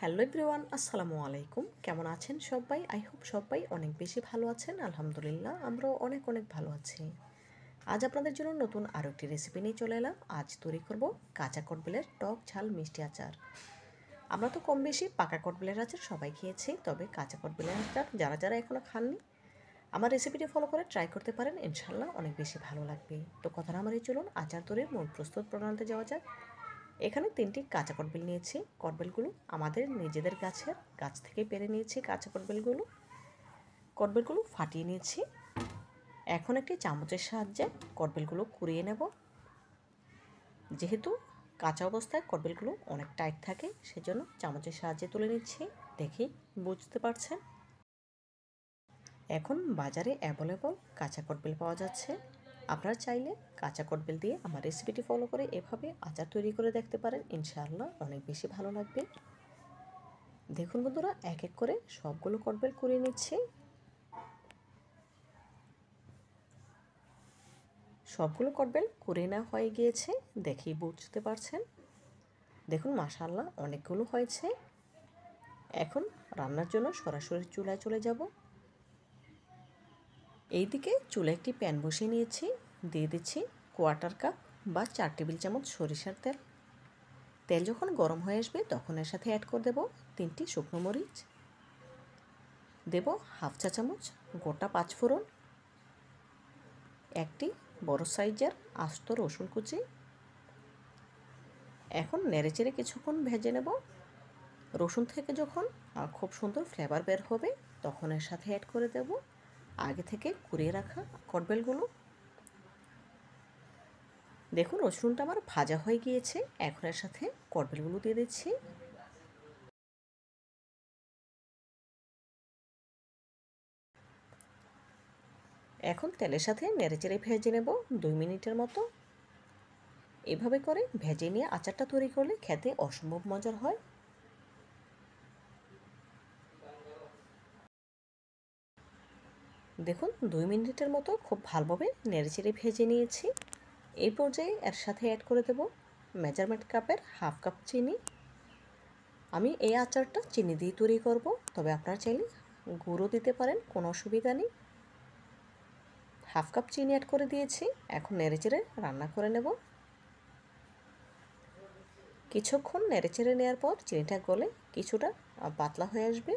Hello everyone, আসসালামু আলাইকুম। কেমন আছেন সবাই? আই হোপ সবাই অনেক বেশি ভালো আছেন। আলহামদুলিল্লাহ আমরাও অনেক অনেক ভালো আছি। আজ আপনাদের জন্য নতুন আরও একটি রেসিপি নিয়ে চলে এলাম। আজ তৈরি করব কাঁচা কটবেলের টক ঝাল মিষ্টি আচার। আমরা তো কম বেশি পাকা কটবেলের আচার সবাই খেয়েছি, তবে কাঁচা কটবেলের আচার যারা যারা এখনও খাননি আমার রেসিপিটি ফলো করে ট্রাই করতে পারেন, ইনশাল্লাহ অনেক বেশি ভালো লাগবে। তো কথা না বাড়িয়ে চলুন আচার তৈরির মূল প্রস্তুত প্রণালীতে যাওয়া যাক। এখানে 3টি কাঁচা কটবেল নিয়েছি। কটবেলগুলো আমাদের নিজেদের গাছ থেকে পেরে নিয়েছি। কাঁচা কটবেলগুলো ফাটিয়ে নিয়েছি। এখন একটি চামচের সাহায্যে কটবেলগুলো কুড়িয়ে নেব। যেহেতু কাঁচা অবস্থায় কটবেলগুলো অনেক টাইট থাকে, সেজন্য চামচের সাহায্যে তুলে নিচ্ছি। দেখি বুঝতে পারছেন। এখন বাজারে অ্যাভেলেবল কাঁচা কটবেল পাওয়া যাচ্ছে। আপনারা চাইলে কাঁচা কটবেল দিয়ে আমার রেসিপিটি ফলো করে এভাবে আচার তৈরি করে দেখতে পারেন, ইনশাআল্লাহ অনেক বেশি ভালো লাগবে। দেখুন বন্ধুরা, এক এক করে সবগুলো কটবেল কুড়িয়ে নিচ্ছি। সবগুলো কটবেল কুড়িয়ে নেওয়া হয়ে গিয়েছে, দেখেই বুঝতে পারছেন। দেখুন মাশাআল্লাহ অনেকগুলো হয়েছে। এখন রান্নার জন্য সরাসরি চুলায় চলে যাব। এইদিকে চুলায় একটি প্যান বসিয়ে নিয়েছি। দিয়ে দিচ্ছি 1/4 কাপ বা 4 টেবিল চামচ সরিষার তেল। তেল যখন গরম হয়ে আসবে তখন এর সাথে অ্যাড করে দেব 3টি শুকনো মরিচ, দেব 1/2 চা চামচ গোটা 5 ফোড়ন, একটি বড় সাইজের আস্ত রসুন কুচি। এখন নেড়েচেড়ে কিছুক্ষণ ভেজে নেব। রসুন থেকে যখন খুব সুন্দর ফ্লেভার বের হবে তখন এর সাথে অ্যাড করে দেব আগে থেকে কুড়িয়ে রাখা কটবেলগুলো। দেখুন রসুনটা আমার ভাজা হয়ে গিয়েছে। এখন এর সাথে কটবেলগুলো দিয়ে দিচ্ছি। এখন তেলের সাথে নেড়েচেড়ে ভেজে নেব 2 মিনিটের মতো। এভাবে করে ভেজে নিয়ে আচারটা তৈরি করলে খেতে অসম্ভব মজার হয়। দেখুন 2 মিনিটের মতো খুব ভালোভাবে নেড়েচেড়ে ভেজে নিয়েছি। এই পর্যায়ে এর সাথে অ্যাড করে দেব মেজারমেন্ট কাপের 1/2 কাপ চিনি। আমি এই আচারটা চিনি দিয়ে তৈরি করব, তবে আপনারা চাইলে গুঁড়ো দিতে পারেন, কোনো অসুবিধা নেই। 1/2 কাপ চিনি অ্যাড করে দিয়েছি। এখন নেড়েচেড়ে রান্না করে নেব। কিছুক্ষণ নেড়েচেড়ে নেওয়ার পর চিনিটা গলে কিছুটা পাতলা হয়ে আসবে।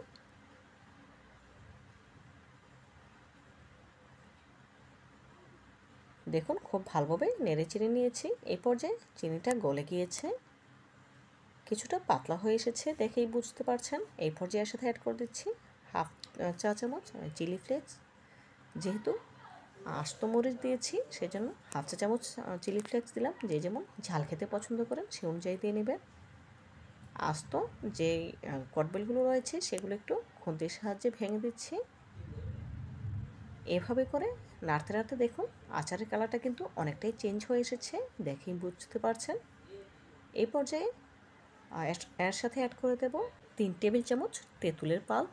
দেখুন খুব ভালোভাবে নেড়েচেড়ে নিয়েছি। এই পর্যায়ে চিনিটা গলে গিয়েছে, কিছুটা পাতলা হয়ে এসেছে, দেখেই বুঝতে পারছেন। এই পর্যায়ের সাথে অ্যাড করে দিচ্ছি 1/2 চা চামচ চিলি ফ্লেক্স। যেহেতু আস্ত মরিচ দিয়েছি সেজন্য 1/2 চা চামচ চিলি ফ্লেক্স দিলাম। যে যেমন ঝাল খেতে পছন্দ করেন সে অনুযায়ী দিয়ে নেবেন। আস্ত যে কটবেলগুলো রয়েছে সেগুলো একটু খুন্তির সাহায্যে ভেঙে দিচ্ছি। এভাবে করে নাড়তে নাড়তে দেখুন আচারের কালারটা কিন্তু অনেকটাই চেঞ্জ হয়ে এসেছে, দেখেই বুঝতে পারছেন। এই পর্যায়ে এর সাথে অ্যাড করে দেব 3 টেবিল চামচ তেঁতুলের পাল্প।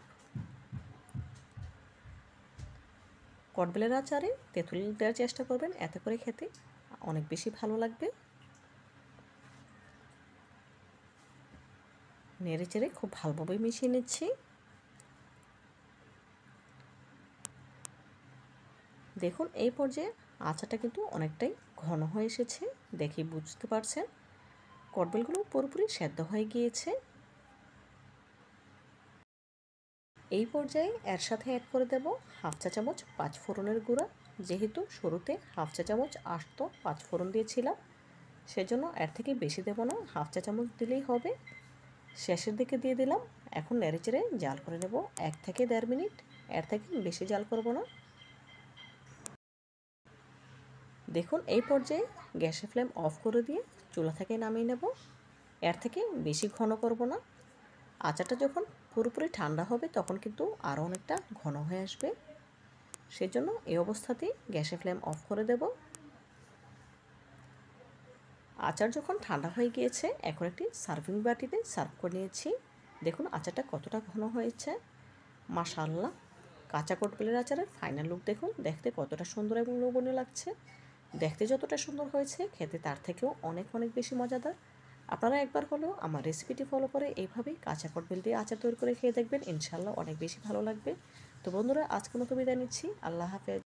কটবেলের আচারে তেঁতুল দেওয়ার চেষ্টা করবেন, এতে করে খেতে অনেক বেশি ভালো লাগবে। নেড়েচেড়ে খুব ভালোভাবে মিশিয়ে নিচ্ছি। দেখুন এই পর্যায়ে আচারটা কিন্তু অনেকটাই ঘন হয়ে এসেছে, দেখেই বুঝতে পারছেন। কটবেলগুলো পুরোপুরি সেদ্ধ হয়ে গিয়েছে। এই পর্যায়ে এর সাথে অ্যাড করে দেব 1/2 চা চামচ 5 ফোড়নের গুঁড়া। যেহেতু শুরুতে 1/2 চা চামচ আস্ত 5 ফোড়ন দিয়েছিলাম, সেজন্য এর থেকে বেশি দেব না, 1/2 চা চামচ দিলেই হবে। শেষের দিকে দিয়ে দিলাম। এখন নেড়েচেড়ে জাল করে নেব 1 থেকে 1.5 মিনিট। এর থেকে বেশি জাল করব না। দেখুন এই পর্যায়ে গ্যাসের ফ্লেম অফ করে দিয়ে চুলা থেকে নামিয়ে নেব। এর থেকে বেশি ঘন করব না। আচারটা যখন পুরোপুরি ঠান্ডা হবে তখন কিন্তু আরও অনেকটা ঘন হয়ে আসবে, সেজন্য এই অবস্থাতেই গ্যাসের ফ্লেম অফ করে দেব। আচার যখন ঠান্ডা হয়ে গিয়েছে এখন একটি সার্ভিং বাটিতে সার্ভ করে নিয়েছি। দেখুন আচারটা কতটা ঘন হয়েছে, মাশাআল্লাহ। কাঁচা কটবেলের আচারের ফাইনাল লুক দেখুন, দেখতে কতটা সুন্দর এবং লোভনীয় লাগছে। দেখতে যতটা সুন্দর হয়েছে খেতে তার থেকেও অনেক অনেক বেশি মজাদার। আপনারা একবার হলেও আমার রেসিপিটি ফলো করে এইভাবেই কাঁচা কটবেল দিয়ে আচার তৈরি করে খেয়ে দেখবেন, ইনশাল্লাহ অনেক বেশি ভালো লাগবে। তো বন্ধুরা, আজকের মতো বিদায় নিচ্ছি। আল্লাহ হাফেজ।